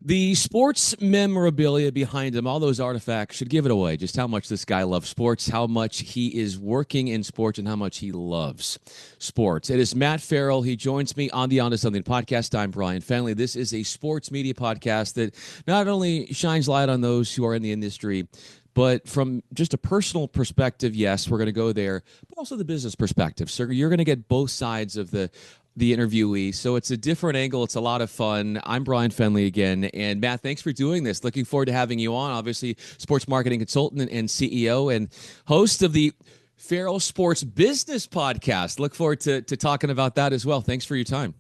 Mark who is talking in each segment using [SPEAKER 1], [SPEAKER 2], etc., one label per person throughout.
[SPEAKER 1] The sports memorabilia behind him, all those artifacts should give it away just how much this guy loves sports, how much he is working in sports, and how much he loves sports. It is Matt Farrell. He joins me on the On to Something podcast. I'm Bryan Fenley. This is a sports media podcast that not only shines light on those who are in the industry, but from just a personal perspective, yes, we're going to go there, but also the business perspective. So you're going to get both sides of the interviewee. So it's a different angle. It's a lot of fun. I'm Bryan Fenley again. And Matt, thanks for doing this. Looking forward to having you on. Obviously, sports marketing consultant and CEO and host of the Farrell Sports Business Podcast. Look forward to talking about that as well. Thanks for your time.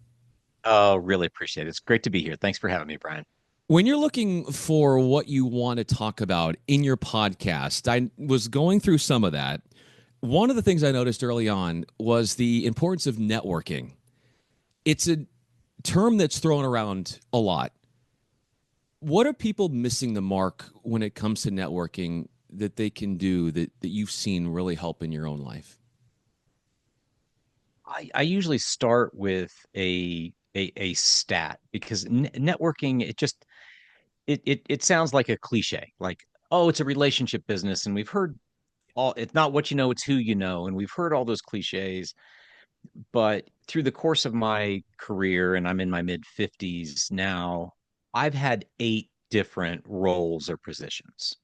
[SPEAKER 2] Oh, really appreciate it. It's great to be here. Thanks for having me, Brian.
[SPEAKER 1] When you're looking for what you want to talk about in your podcast, I was going through some of that. One of the things I noticed early on was the importance of networking. It's a term that's thrown around a lot. What are people missing the mark when it comes to networking that they can do that you've seen really help in your own life?
[SPEAKER 2] I usually start with a stat because networking it sounds like a cliche, like, oh, it's a relationship business, and we've heard all. It's not what you know, it's who you know, and we've heard all those cliches. But through the course of my career, and I'm in my mid 50s now, I've had 8 different roles or positions.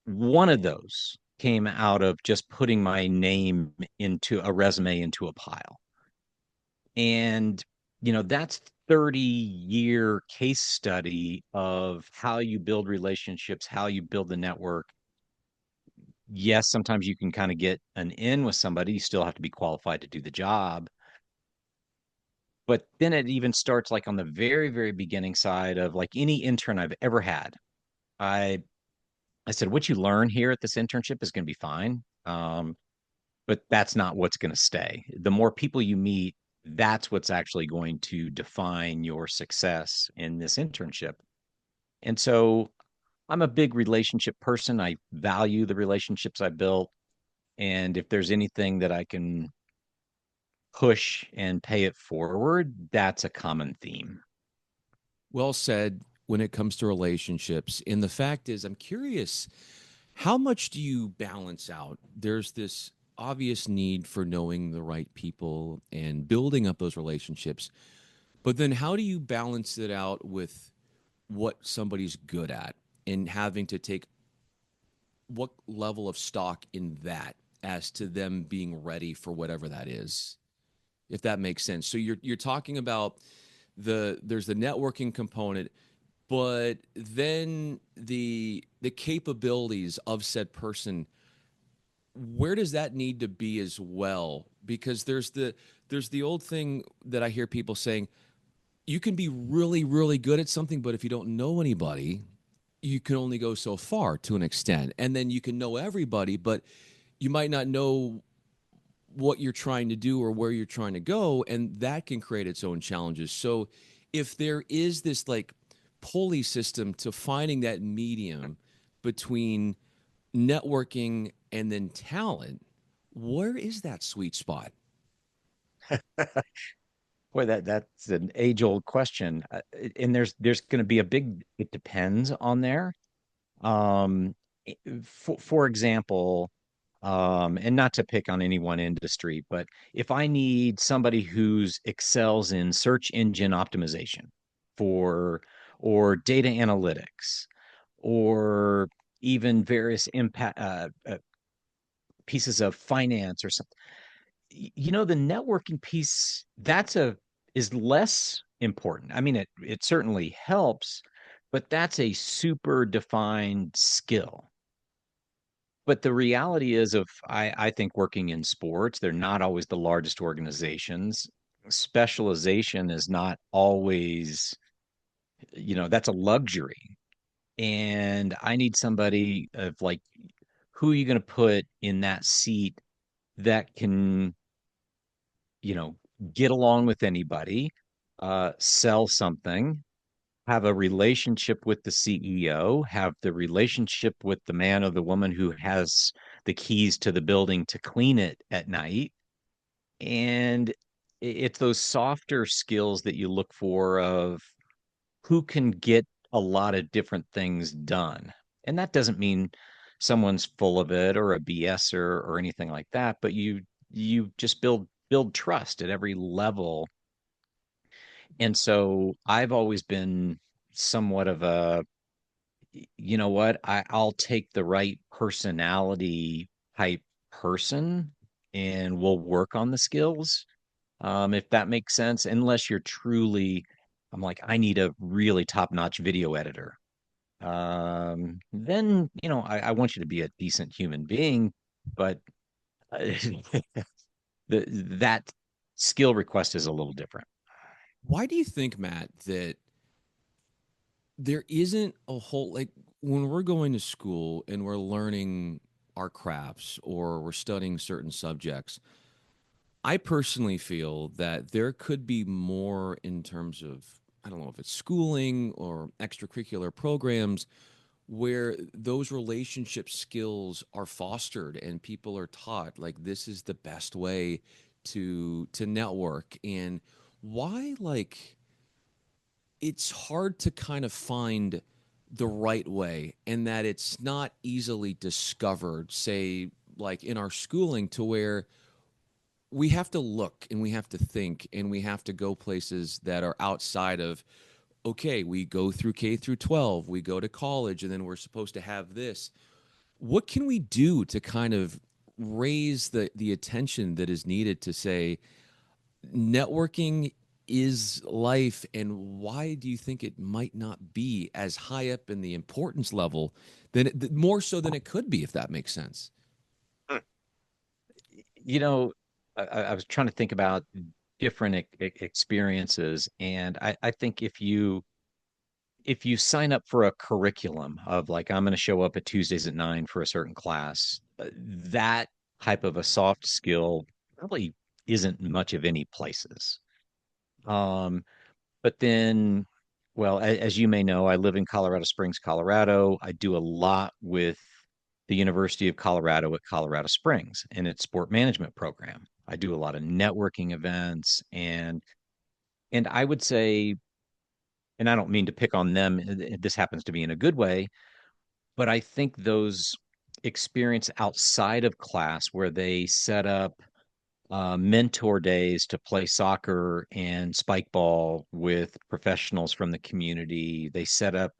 [SPEAKER 2] One of those came out of just putting my name into a resume into a pile. And, that's 30-year case study of how you build relationships, how you build the network. Yes, sometimes you can kind of get an in with somebody. You still have to be qualified to do the job. But then it even starts like on the very, very beginning side of like any intern I've ever had. I I said, what you learn here at this internship is going to be fine. But that's not what's going to stay. The more people you meet, that's what's actually going to define your success in this internship. And so I'm a big relationship person. I value the relationships I built. And if there's anything that I can push and pay it forward, that's a common theme.
[SPEAKER 1] Well said when it comes to relationships. And the fact is, I'm curious, how much do you balance out? There's this obvious need for knowing the right people and building up those relationships. But then how do you balance it out with what somebody's good at and having to take what level of stock in that as to them being ready for whatever that is, if that makes sense. So you're talking about there's the networking component, but then the capabilities of said person, where does that need to be as well? Because there's the old thing that I hear people saying, you can be really, really good at something, but if you don't know anybody, you can only go so far to an extent. And then you can know everybody, but you might not know what you're trying to do or where you're trying to go. And that can create its own challenges. So if there is this like pulley system to finding that medium between networking and then talent, where is that sweet spot?
[SPEAKER 2] Boy, that's an age-old question. And there's going to be a big it depends on there. Um, for example, and not to pick on any one industry, but if I need somebody who's excels in search engine optimization for or data analytics or even various impact pieces of finance or something, the networking piece that's a is less important. I mean, it certainly helps, but that's a super defined skill. But the reality is of I think working in sports, they're not always the largest organizations. Specialization is not always, that's a luxury. And I need somebody of like, who are you going to put in that seat that can, you know, get along with anybody, sell something, have a relationship with the CEO, have the relationship with the man or the woman who has the keys to the building to clean it at night. And it's those softer skills that you look for of who can get a lot of different things done. And that doesn't mean someone's full of it or a BSer or anything like that, but you just build trust at every level. And so I've always been somewhat of a, you know what, I'll take the right personality type person and we'll work on the skills. If that makes sense, unless you're truly, I'm like, I need a really top-notch video editor. Then, I want you to be a decent human being, but that skill request is a little different.
[SPEAKER 1] Why do you think, Matt, that there isn't a whole, like, when we're going to school and we're learning our crafts or we're studying certain subjects, I personally feel that there could be more in terms of, I don't know if it's schooling or extracurricular programs where those relationship skills are fostered and people are taught like this is the best way to network. And why, like, it's hard to kind of find the right way and that it's not easily discovered, say, like in our schooling, to where we have to look and we have to think and we have to go places that are outside of, okay, we go through K through 12, we go to college, and then we're supposed to have this. What can we do to kind of raise the attention that is needed to say networking is life, and why do you think it might not be as high up in the importance level than more so than it could be, if that makes sense?
[SPEAKER 2] You know, I was trying to think about different experiences, and I think if you sign up for a curriculum of like I'm going to show up at Tuesdays at 9 for a certain class, that type of a soft skill probably isn't much of any places. Um, but then, well, as you may know, I live in Colorado Springs, Colorado. I do a lot with the University of Colorado at Colorado Springs and its sport management program. I do a lot of networking events and I would say, and I don't mean to pick on them, this happens to be in a good way, but I think those experience outside of class where they set up mentor days to play soccer and spike ball with professionals from the community. They set up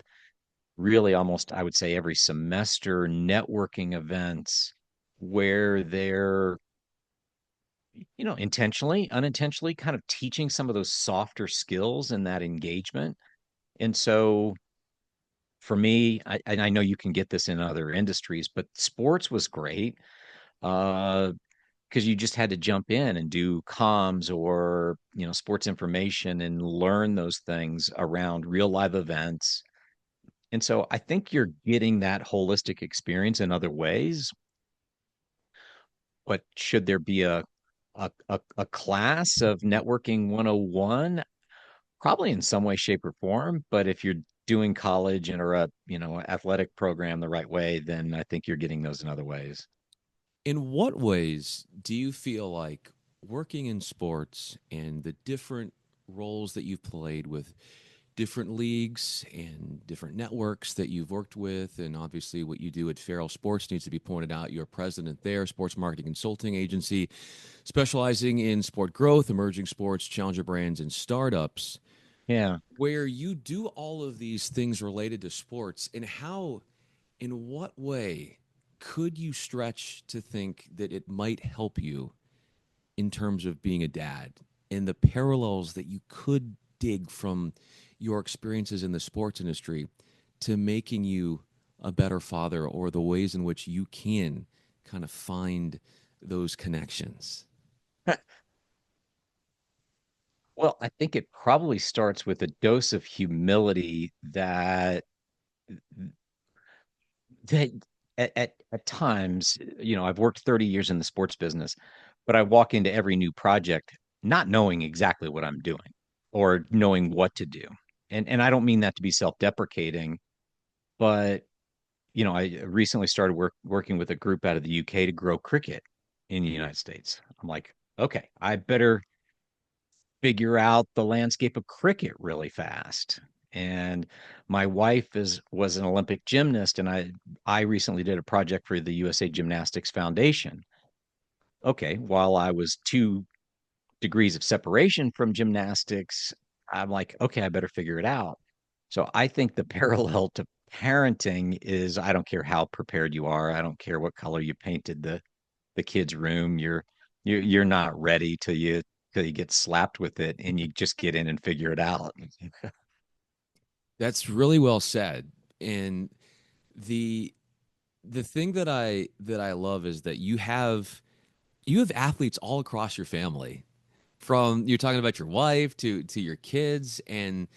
[SPEAKER 2] really almost, I would say, every semester networking events where they're, intentionally, unintentionally kind of teaching some of those softer skills and that engagement. And so for me, and I know you can get this in other industries, but sports was great. Because you just had to jump in and do comms or sports information and learn those things around real live events. And so I think you're getting that holistic experience in other ways. But should there be a class of networking 101? Probably in some way, shape, or form. But if you're doing college and or a athletic program the right way, then I think you're getting those in other ways.
[SPEAKER 1] In what ways do you feel like working in sports and the different roles that you've played with different leagues and different networks that you've worked with, and obviously what you do at Farrell Sports needs to be pointed out. You're president there, sports marketing consulting agency specializing in sport growth, emerging sports, challenger brands, and startups,
[SPEAKER 2] Yeah.
[SPEAKER 1] where you do all of these things related to sports, and how, in what way could you stretch to think that it might help you in terms of being a dad and the parallels that you could dig from your experiences in the sports industry to making you a better father, or the ways in which you can kind of find those connections?
[SPEAKER 2] Well, I think it probably starts with a dose of humility that at times, I've worked 30 years in the sports business, but I walk into every new project not knowing exactly what I'm doing or knowing what to do. And I don't mean that to be self-deprecating, but I recently started working with a group out of the UK to grow cricket in the United States. I'm like, okay, I better figure out the landscape of cricket really fast. And my wife is was an Olympic gymnast, and I recently did a project for the USA Gymnastics Foundation. Okay, while I was 2 degrees of separation from gymnastics, I'm like, okay, I better figure it out. So I think the parallel to parenting is I don't care how prepared you are, I don't care what color you painted the kid's room, you're not ready till you get slapped with it and you just get in and figure it out.
[SPEAKER 1] That's really well said. And the the thing that I love is that you have athletes all across your family. From you're talking about your wife to your kids, and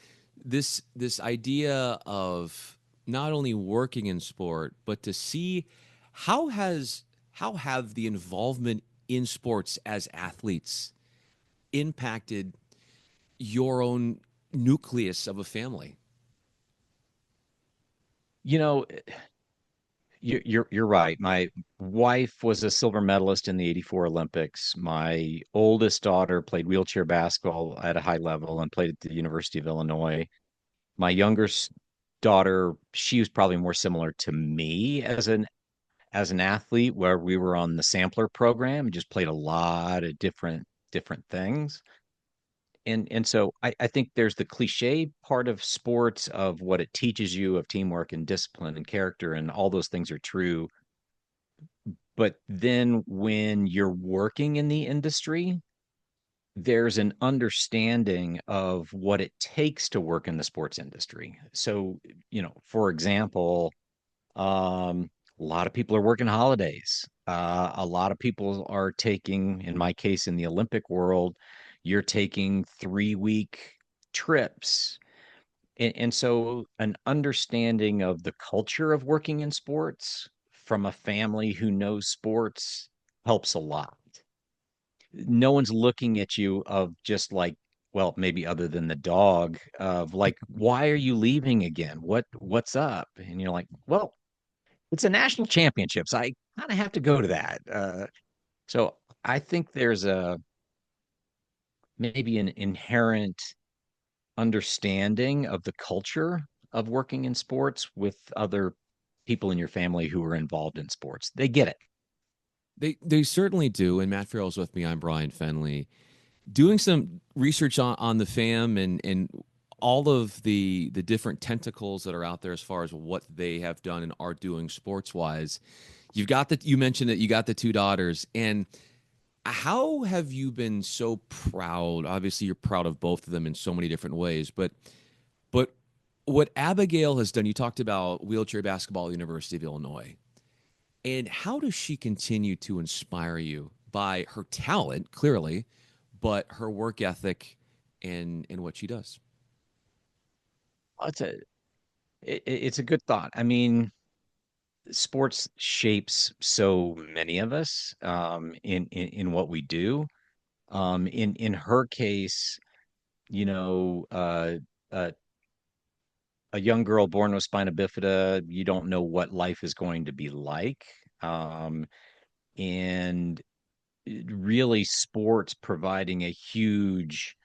[SPEAKER 1] this idea of not only working in sport, but to see how have the involvement in sports as athletes impacted your own nucleus of a family.
[SPEAKER 2] You know, you're right. My wife was a silver medalist in the '84 Olympics. My oldest daughter played wheelchair basketball at a high level and played at the University of Illinois. My younger daughter, she was probably more similar to me as an athlete, where we were on the sampler program and just played a lot of different things. And so I think there's the cliche part of sports of what it teaches you of teamwork and discipline and character, and all those things are true. But then when you're working in the industry, there's an understanding of what it takes to work in the sports industry. So, for example, a lot of people are working holidays. A lot of people are taking, in my case, in the Olympic world, you're taking 3-week trips. And so an understanding of the culture of working in sports from a family who knows sports helps a lot. No one's looking at you of just like, well, maybe other than the dog, of like, why are you leaving again? What's up? And you're like, well, it's a national championships. I kind of have to go to that. So I think there's a maybe an inherent understanding of the culture of working in sports with other people in your family who are involved in sports. They get it.
[SPEAKER 1] They certainly do. And Matt Farrell's with me. I'm Bryan Fenley. Doing some research on the fam and all of the different tentacles that are out there as far as what they have done and are doing sports wise. You mentioned that you got the 2 daughters, and how have you been so proud? Obviously, you're proud of both of them in so many different ways, but what Abigail has done, you talked about wheelchair basketball at the University of Illinois. And how does she continue to inspire you by her talent, clearly, but her work ethic and what she does?
[SPEAKER 2] It's a it's a good thought. I mean, sports shapes so many of us in what we do. In her case, you know, uh, a young girl born with spina bifida, you don't know what life is going to be like. Um, and really, sports providing a huge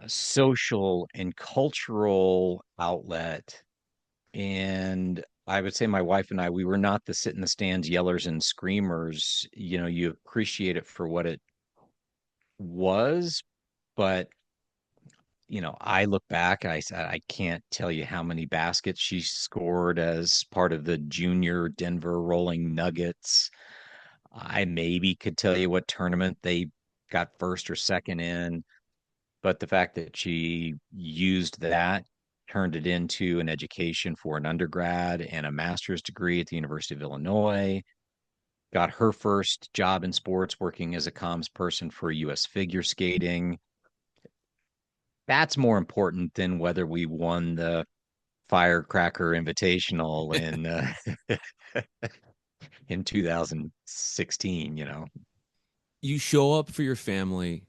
[SPEAKER 2] social and cultural outlet. And I would say my wife and I, we were not the sit in the stands yellers and screamers. You appreciate it for what it was, but I look back, I said, I can't tell you how many baskets she scored as part of the junior Denver Rolling Nuggets. I maybe could tell you what tournament they got first or second in, but the fact that she used that, turned it into an education for an undergrad and a master's degree at the University of Illinois, got her first job in sports working as a comms person for US figure skating. That's more important than whether we won the Firecracker Invitational in 2016,
[SPEAKER 1] You show up for your family.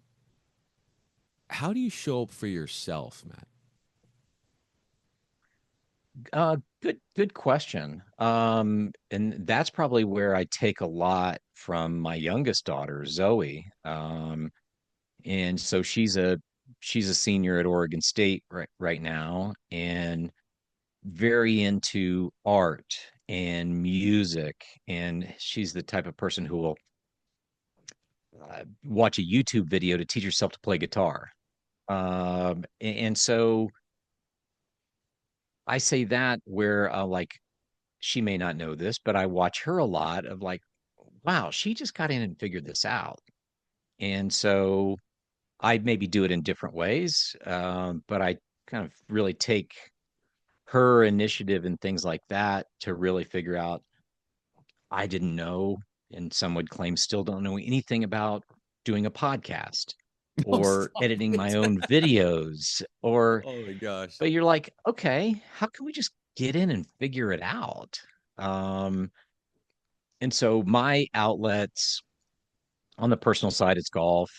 [SPEAKER 1] How do you show up for yourself, Matt?
[SPEAKER 2] Good question. And that's probably where I take a lot from my youngest daughter, Zoe. And so she's she's a senior at Oregon State right now, and very into art and music. And she's the type of person who will watch a YouTube video to teach herself to play guitar. And so I say that where like she may not know this, but I watch her a lot of like, wow, she just got in and figured this out. And so I maybe do it in different ways, but I kind of really take her initiative and things like that to really figure out. I didn't know, and some would claim still don't know anything about doing a podcast
[SPEAKER 1] Oh,
[SPEAKER 2] or
[SPEAKER 1] stop
[SPEAKER 2] editing my
[SPEAKER 1] it.
[SPEAKER 2] own videos, or
[SPEAKER 1] Oh my gosh.
[SPEAKER 2] but you're like, okay, how can we just get in and figure it out? Um, and so my outlets on the personal side, it's golf.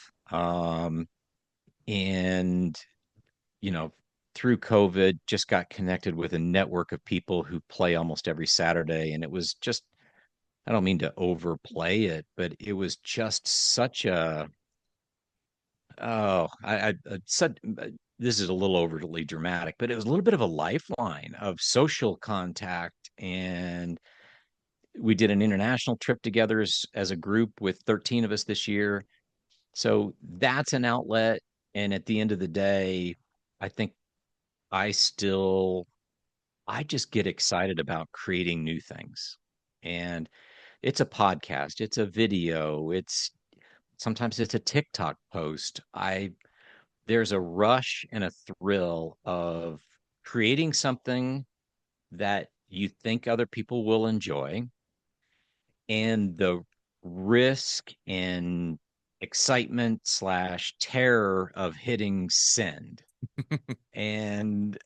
[SPEAKER 2] And you know, through COVID, just got connected with a network of people who play almost every Saturday. And it was just, I don't mean to overplay it, but it was just such a, oh, said, this is a little overly dramatic, but it was a little bit of a lifeline of social contact. And we did an international trip together as a group with 13 of us this year. So that's an outlet. And at the end of the day, I think I still I just get excited about creating new things. And it's a podcast, it's a video, it's sometimes it's a TikTok post. I There's a rush and a thrill of creating something that you think other people will enjoy, and the risk and excitement slash terror of hitting send. And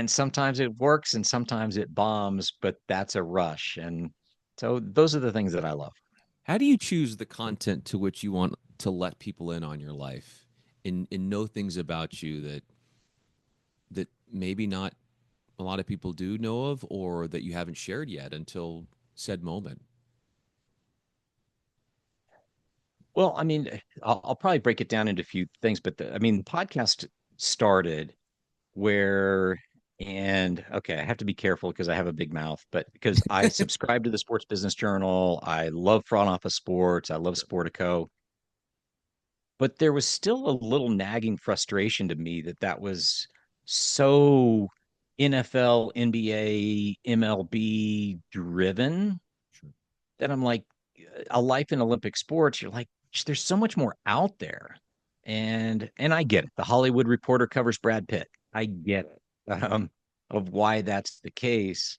[SPEAKER 2] sometimes it works and sometimes it bombs, but that's a rush. And so those are the things that I love.
[SPEAKER 1] How do you choose the content to which you want to let people in on your life and know things about you that maybe not a lot of people do know of or that you haven't shared yet until said moment?
[SPEAKER 2] Well, I mean, I'll probably break it down into a few things, but I mean, the podcast started where, and okay, I have to be careful because I have a big mouth, but because I subscribe to the Sports Business Journal, I love Front Office Sports, I love Sportico, but there was still a little nagging frustration to me that that was so NFL, NBA, MLB driven
[SPEAKER 1] Sure.
[SPEAKER 2] that I'm like, a life in Olympic sports, you're like, there's so much more out there. And I get it. The Hollywood Reporter covers Brad Pitt. I get it, of why that's the case.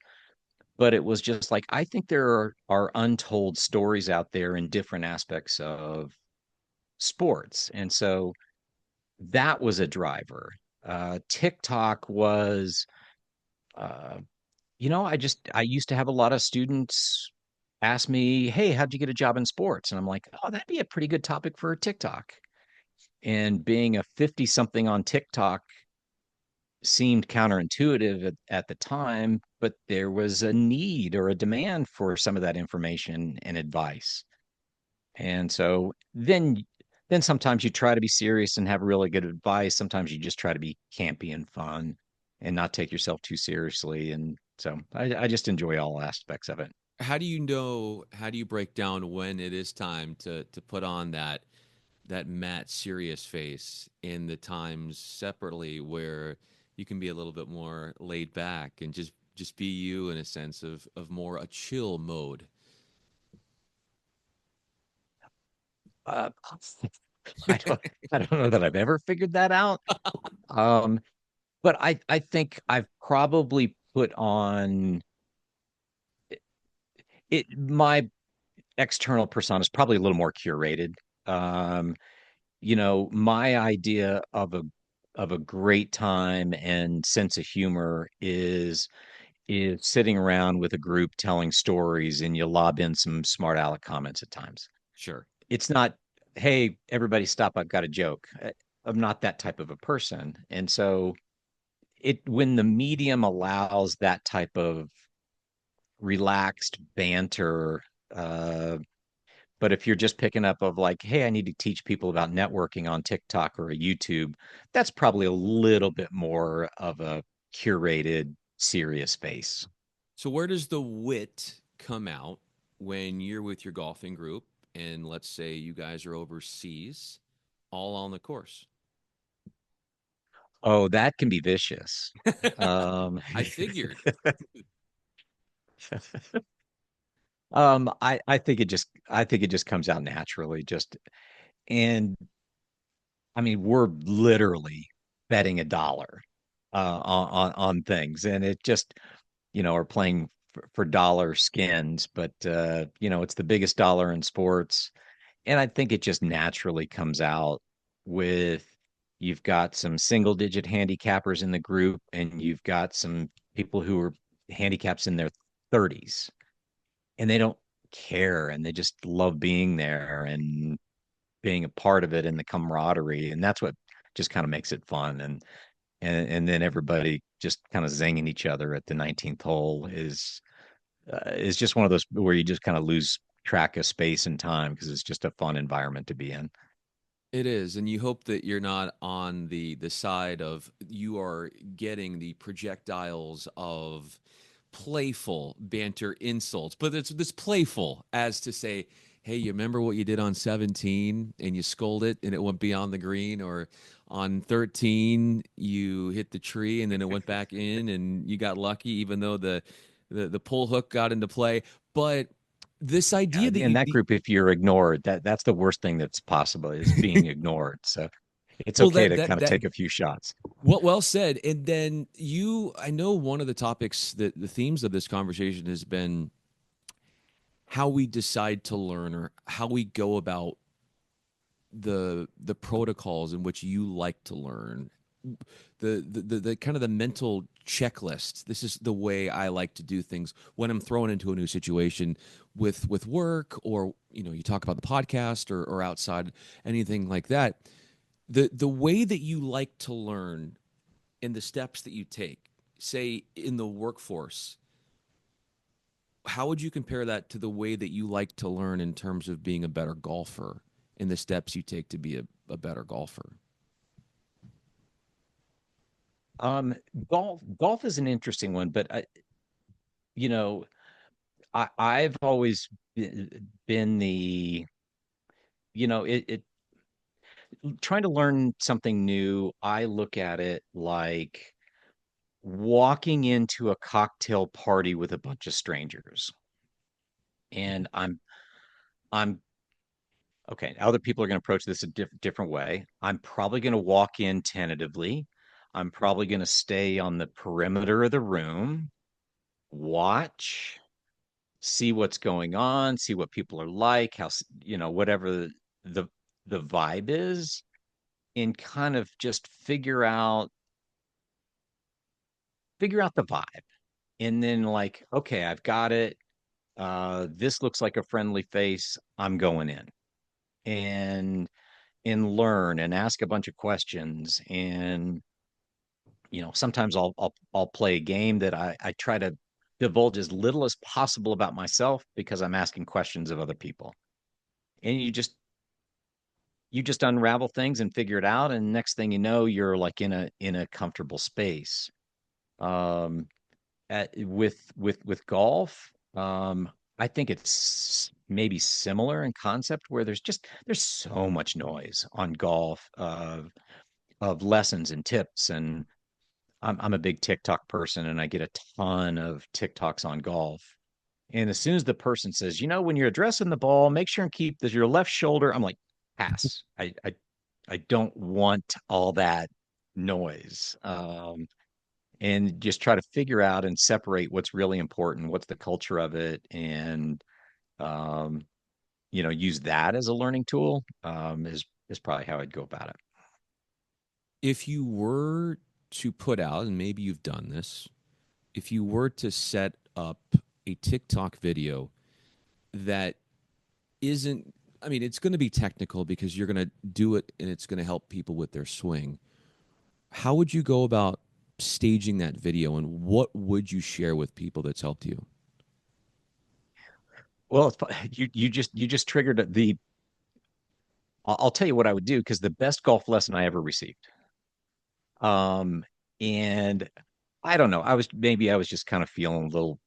[SPEAKER 2] But it was just like, I think there are untold stories out there in different aspects of sports. And so that was a driver. TikTok was, uh, I used to have a lot of students ask me, "Hey, how'd you get a job in sports?" And I'm like, "Oh, that'd be a pretty good topic for TikTok." And being a 50 something on TikTok seemed counterintuitive at the time, but there was a need or a demand for some of that information and advice. And so then sometimes you try to be serious and have really good advice. Sometimes you just try to be campy and fun and not take yourself too seriously. And so I just enjoy all aspects of it.
[SPEAKER 1] How do you know, how do you break down when it is time to put on that Matt serious face in the times separately where you can be a little bit more laid back and just be you in a sense of more a chill mode?
[SPEAKER 2] Uh, I don't I don't know that I've ever figured that out. Um, but I think I've probably put on it. My external persona is probably a little more curated. Um, my idea of a great time and sense of humor is sitting around with a group telling stories and you lob in some smart aleck comments at times.
[SPEAKER 1] Sure.
[SPEAKER 2] It's not, hey, everybody stop, I've got a joke. I'm not that type of a person. And so it when the medium allows that type of relaxed banter, uh, But if you're just picking up of like, hey, I need to teach people about networking on TikTok or a YouTube, that's probably a little bit more of a curated, serious space.
[SPEAKER 1] So where does the wit come out when you're with your golfing group and let's say you guys are overseas, all on the course?
[SPEAKER 2] Oh, that can be vicious. Um,
[SPEAKER 1] I figured.
[SPEAKER 2] I think it just comes out naturally. And I mean, we're literally betting a dollar on things, and it just are playing for dollar skins, but it's the biggest dollar in sports, and I think it just naturally comes out with you've got some single digit handicappers in the group, and you've got some people who are handicaps in their 30s, and they don't care, and they just love being there and being a part of it and the camaraderie, and that's what just kind of makes it fun. And then everybody just kind of zinging each other at the 19th hole is just one of those where you just kind of lose track of space and time because it's just a fun environment to be in.
[SPEAKER 1] It is, and you hope that you're not on the side of you are getting the projectiles of playful banter insults, but it's this playful as to say, "Hey, you remember what you did on 17 and you scolded and it went beyond the green, or on 13 you hit the tree and then it went back in and you got lucky, even though the pull hook got into play." But this idea that
[SPEAKER 2] In
[SPEAKER 1] you
[SPEAKER 2] that group, if you're ignored, that's the worst thing that's possible is being ignored. So it's
[SPEAKER 1] well
[SPEAKER 2] okay
[SPEAKER 1] that
[SPEAKER 2] to
[SPEAKER 1] that
[SPEAKER 2] kind of
[SPEAKER 1] that
[SPEAKER 2] take a few shots.
[SPEAKER 1] well said. And then I know one of the topics that the themes of this conversation has been how we decide to learn or how we go about the protocols in which you like to learn. The kind of the mental checklist. This is the way I like to do things when I'm thrown into a new situation with work, or you talk about the podcast, or outside, anything like that. The way that you like to learn and the steps that you take, say in the workforce, how would you compare that to the way that you like to learn in terms of being a better golfer and the steps you take to be a better golfer?
[SPEAKER 2] Um, golf is an interesting one, but you know, I've always been the, it trying to learn something new. I look at it like walking into a cocktail party with a bunch of strangers. And I'm okay. Other people are going to approach this a different way. I'm probably going to walk in tentatively. I'm probably going to stay on the perimeter of the room, watch, see what's going on, see what people are like, whatever the the vibe is, and kind of just figure out the vibe. And then like, okay, I've got it. This looks like a friendly face. I'm going in. And learn and ask a bunch of questions. And sometimes I'll play a game that I try to divulge as little as possible about myself because I'm asking questions of other people. And you just unravel things and figure it out, and next thing you know, you're like in a comfortable space. Um, with golf, I think it's maybe similar in concept where there's so much noise on golf of lessons and tips, and I'm a big TikTok person, and I get a ton of TikToks on golf. And as soon as the person says, when you're addressing the ball, make sure and keep your left shoulder, I'm like, pass. I don't want all that noise. And just try to figure out and separate what's really important, what's the culture of it, and um, use that as a learning tool. Is probably how I'd go about it.
[SPEAKER 1] If you were to put out, and maybe you've done this, if you were to set up a TikTok video that isn't, I mean, it's going to be technical because you're going to do it and it's going to help people with their swing. How would you go about staging that video and what would you share with people that's helped you?
[SPEAKER 2] Well, you just triggered the. I'll tell you what I would do because the best golf lesson I ever received. Um, and I don't know. I was just kind of feeling a little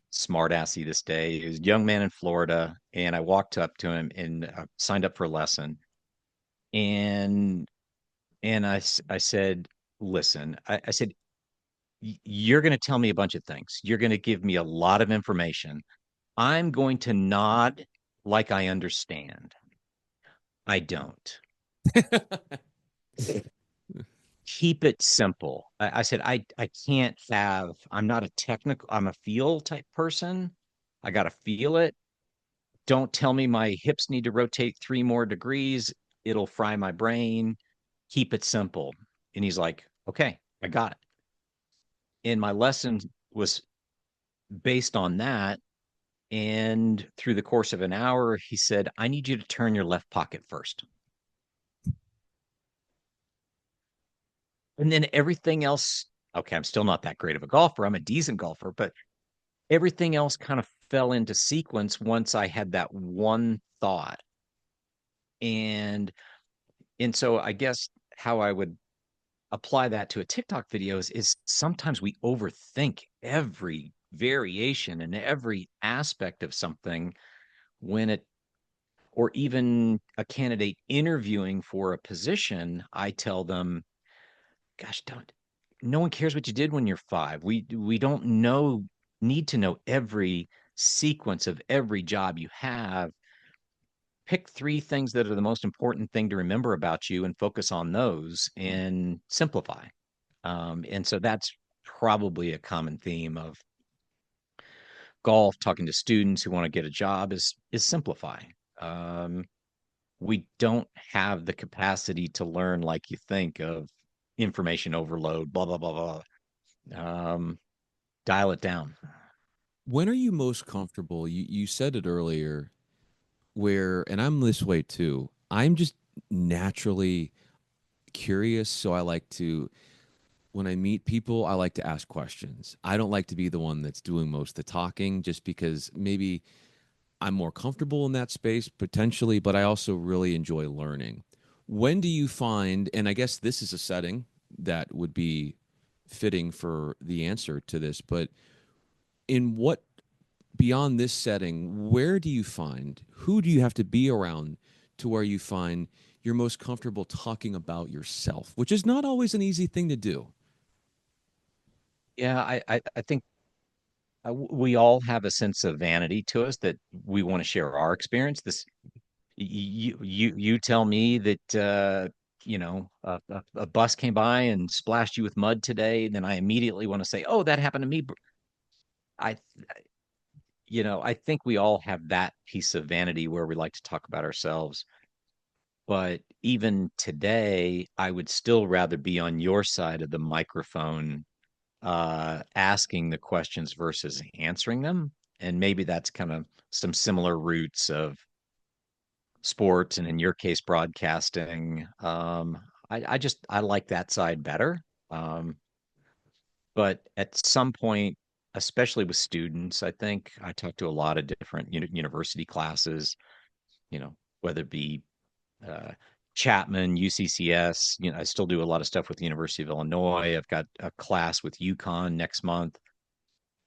[SPEAKER 2] smart assy this day. He was a young man in Florida, and I walked up to him and signed up for a lesson. And I said, listen, I said, you're going to tell me a bunch of things. You're going to give me a lot of information. I'm going to nod like I understand. I don't. Keep it simple. I said, I can't have, I'm not a technical, I'm a feel type person. I got to feel it. Don't tell me my hips need to rotate 3 more degrees. It'll fry my brain. Keep it simple. And he's like, okay, I got it. And my lesson was based on that. And through the course of an hour, he said, I need you to turn your left pocket first. And then everything else, okay, I'm still not that great of a golfer. I'm a decent golfer, but everything else kind of fell into sequence once I had that one thought. And so I guess how I would apply that to a TikTok videos is sometimes we overthink every variation and every aspect of something when it or even a candidate interviewing for a position, I tell them, gosh, don't no one cares what you did when you're 5. We don't need to know every sequence of every job you have. Pick 3 things that are the most important thing to remember about you and focus on those and simplify. And so that's probably a common theme of golf, talking to students who want to get a job is simplify. Um, we don't have the capacity to learn like you think of information overload, blah, blah, blah, blah. Dial it down.
[SPEAKER 1] When are you most comfortable? You said it earlier, where, and I'm this way too. I'm just naturally curious, so I like to, when I meet people, I like to ask questions. I don't like to be the one that's doing most of the talking, just because maybe I'm more comfortable in that space potentially, but I also really enjoy learning. When do you find, and I guess this is a setting that would be fitting for the answer to this, but in what, beyond this setting, where do you find, who do you have to be around to where you find you're most comfortable talking about yourself, which is not always an easy thing to do?
[SPEAKER 2] Yeah, I think we all have a sense of vanity to us that we want to share our experience. This you tell me that a bus came by and splashed you with mud today, then I immediately want to say, "Oh, that happened to me." I I think we all have that piece of vanity where we like to talk about ourselves. But even today, I would still rather be on your side of the microphone, asking the questions versus answering them. And maybe that's kind of some similar roots of sports and in your case, broadcasting. I like that side better. Um, but at some point, especially with students, I think I talk to a lot of different university classes, whether it be uh, Chapman, UCCS. I still do a lot of stuff with the University of Illinois. I've got a class with UConn next month.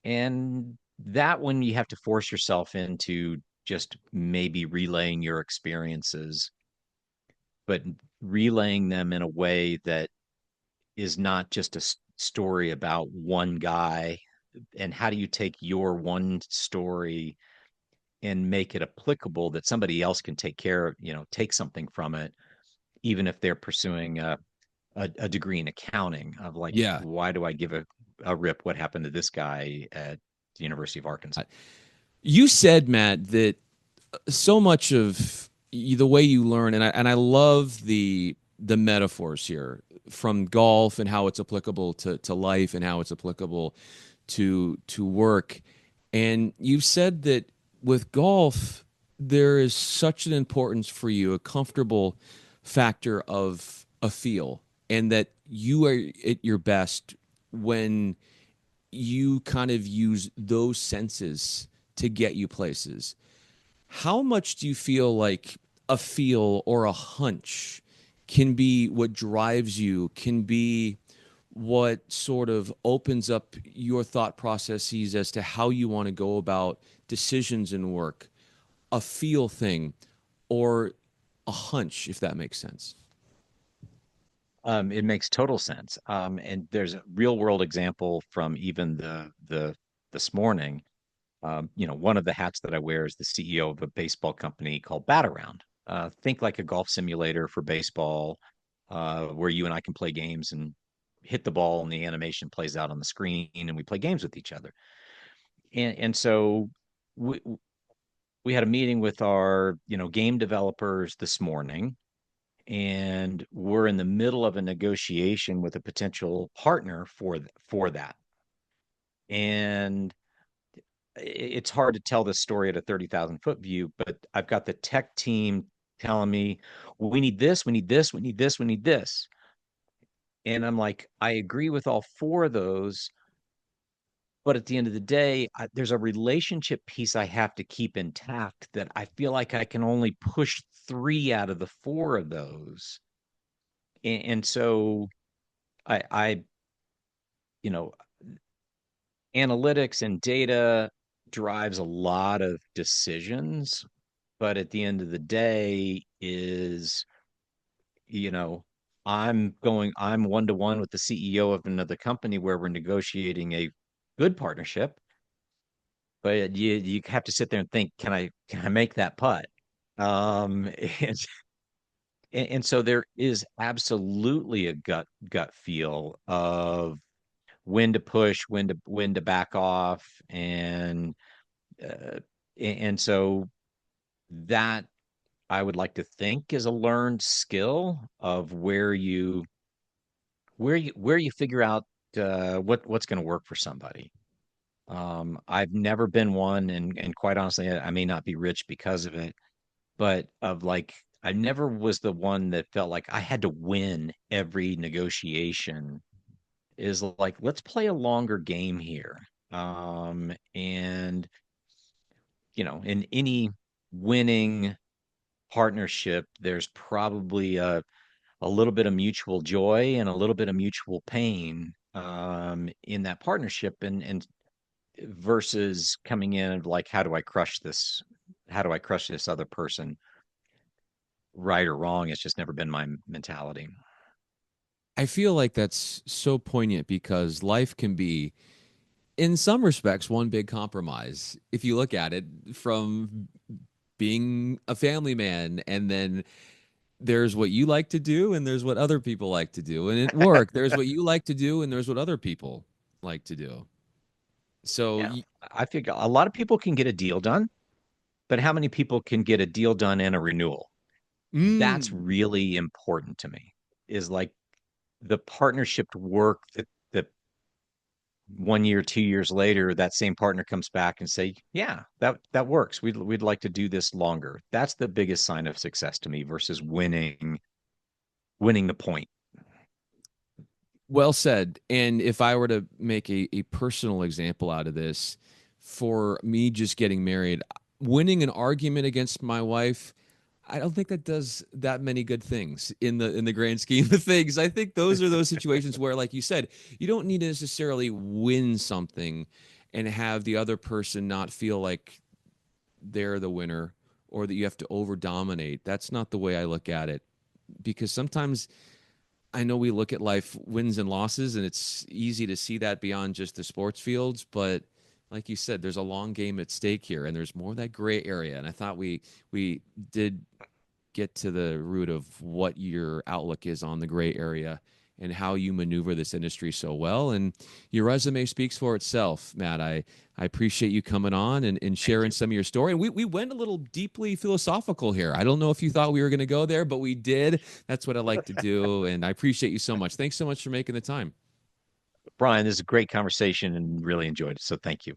[SPEAKER 2] And that when you have to force yourself into just maybe relaying your experiences, but relaying them in a way that is not just a story about one guy. And how do you take your one story and make it applicable that somebody else can take care of, take something from it, even if they're pursuing a degree in accounting of like,
[SPEAKER 1] Yeah.
[SPEAKER 2] why do I give a rip what happened to this guy at the University of Arkansas?
[SPEAKER 1] You said, Matt, that so much of the way you learn, and I love the metaphors here from golf and how it's applicable to life and how it's applicable to work. And you've said that with golf, there is such an importance for you, a comfortable factor of a feel, and that you are at your best when you kind of use those senses to get you places. How much do you feel like a feel or a hunch can be what drives you, can be what sort of opens up your thought processes as to how you want to go about decisions in work, a feel thing or a hunch, if that makes sense?
[SPEAKER 2] It makes total sense. And there's a real world example from even the this morning. One of the hats that I wear is the CEO of a baseball company called Bat Around. Think like a golf simulator for baseball, where you and I can play games and hit the ball, and the animation plays out on the screen, and we play games with each other. And so we we had a meeting with our game developers this morning, and we're in the middle of a negotiation with a potential partner for that. And it's hard to tell this story at a 30,000-foot view, but I've got the tech team telling me, well, we need this, we need this, we need this, we need this. And I'm like, I agree with all four of those. But at the end of the day, there's a relationship piece I have to keep intact that I feel like I can only push three out of the four of those. And so I, you know, analytics and data drives a lot of decisions, but at the end of the day is, you know, I'm one to one with the CEO of another company where we're negotiating a good partnership, but you have to sit there and think, can I make that putt? Um, and, and so there is absolutely a gut feel of when to push, when to back off, uh, and so that I would like to think is a learned skill of where you figure out what's going to work for somebody. I've never been one, and quite honestly, I may not be rich because of it, but of like I never was the one that felt like I had to win every negotiation. Is like, let's play a longer game here. And in any winning partnership, there's probably a little bit of mutual joy and a little bit of mutual pain in that partnership, and versus coming in of like, how do I crush this? How do I crush this other person? Right or wrong, it's just never been my mentality.
[SPEAKER 1] I feel like that's so poignant because life can be, in some respects, one big compromise. If you look at it from being a family man, and then there's what you like to do, and there's what other people like to do. And at work, there's what you like to do, and there's what other people like to do. So,
[SPEAKER 2] Yeah, I think a lot of people can get a deal done, but how many people can get a deal done and a renewal? That's
[SPEAKER 1] mm,
[SPEAKER 2] really important to me. Is like the partnership work that 1 year, 2 years later, that same partner comes back and say, "Yeah, that works. We'd like to do this longer." That's the biggest sign of success to me versus winning the point.
[SPEAKER 1] well said. And if I were to make a personal example out of this, for me just getting married, winning an argument against my wife, I don't think that does that many good things in the grand scheme of things. I think those are those situations where, like you said, you don't need to necessarily win something and have the other person not feel like they're the winner or that you have to over dominate. That's not the way I look at it, because sometimes I know we look at life wins and losses, and it's easy to see that beyond just the sports fields. But like you said, there's a long game at stake here, and there's more of that gray area. And I thought we did get to the root of what your outlook is on the gray area and how you maneuver this industry so well. And your resume speaks for itself, Matt. I appreciate you coming on and
[SPEAKER 2] Thank
[SPEAKER 1] sharing
[SPEAKER 2] you.
[SPEAKER 1] some of your story. And we went a little deeply philosophical here. I don't know if you thought we were going to go there, but we did. That's what I like to do. And I appreciate you so much. Thanks so much for making the time.
[SPEAKER 2] Bryan, this is a great conversation and really enjoyed it. So thank you.